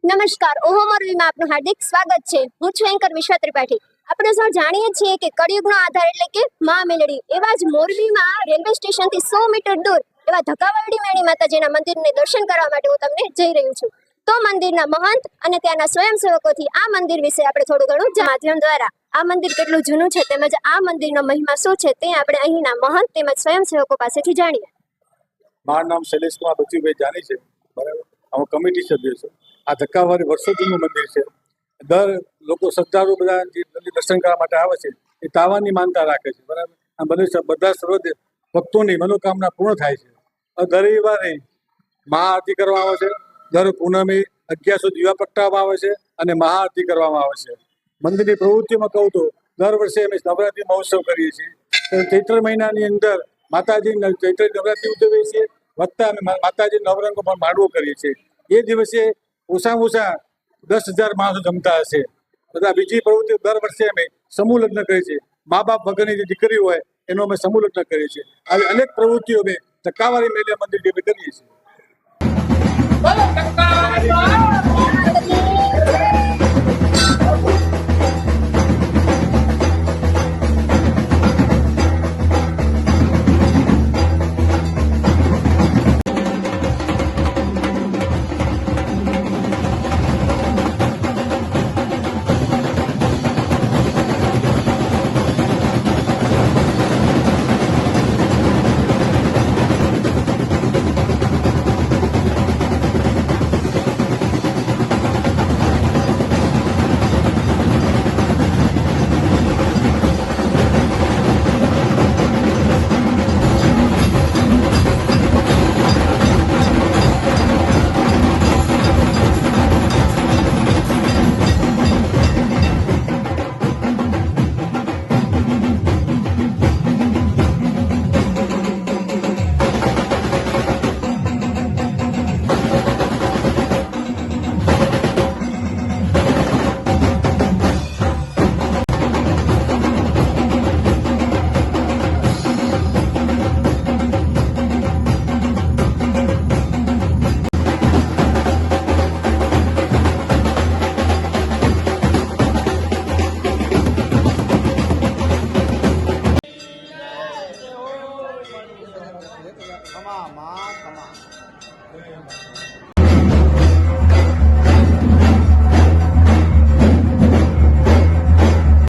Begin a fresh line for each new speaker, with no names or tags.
નમસ્કાર, ઓહો મોરબીમાં આપનું હાર્દિક સ્વાગત છે। હું છું એન્કર વિશ્વા ત્રિપાઠી। આપણે સૌ જાણીએ છીએ કે કળિયુગનો આધાર એટલે કે મા મેલડી। એવા જ મોરબીમાં રેલવે સ્ટેશનથી 100 મીટર દૂર એવા ધક્કાવાળી મેણી માતાજીના મંદિરને દર્શન કરવા માટે હું તમને જઈ રહ્યું છું। તો મંદિરના મહંત અને ત્યાંના સ્વયંસેવકોથી આ મંદિર વિશે આપણે થોડું ઘણું માધ્યમ દ્વારા આ મંદિર કેટલું જૂનું છે તેમજ આ મંદિરનો મહિમા શું છે તે આપણે અહીંના મહંત તેમજ સ્વયંસેવકો પાસેથી જાણીએ।
મારું નામ શૈલેષ કુમાર બચુભાઈ જાની છે, બરાબર। અમે કમિટી સભ્ય છે। આ ધક્કાવાળી વર્ષો જૂનું મંદિર છે। દર લોકો શ્રદ્ધાળુ બધા જે મંદિર દર્શન કરવા માટે આવે છે એ તાવાની માનતા રાખે છે, બરાબર। આ મંદિર બધા સર્વ ભક્તોની મનોકામના પૂર્ણ થાય છે। દર રવિવારે મહાઆરતી કરવામાં આવે છે, દર પૂનમે 1100 દીવા પ્રગટાવવામાં આવે છે અને મહાઆરતી કરવામાં આવે છે। મંદિરની પ્રવૃત્તિમાં કહું તો દર વર્ષે અમે નવરાત્રિ મહોત્સવ કરીએ છીએ। ચૈત્ર મહિનાની અંદર માતાજી ચૈત્ર નવરાત્રિ ઉજવીએ છીએ, વત્તા અમે માતાજી નવરંગો પણ માંડવો કરીએ છીએ। એ દિવસે ઓછામાં ઓછા 10,000 માણસો જમતા હશે। બધા બીજી પ્રવૃત્તિ દર વર્ષે અમે સમૂહ લગ્ન કરીએ છીએ। મા બાપ વગરની જે દીકરી હોય એનો અમે સમૂહ લગ્ન કરીએ છીએ। આવી અનેક પ્રવૃત્તિઓ અમે ધક્કાવાળી મેળા મંદિર કરીએ છીએ।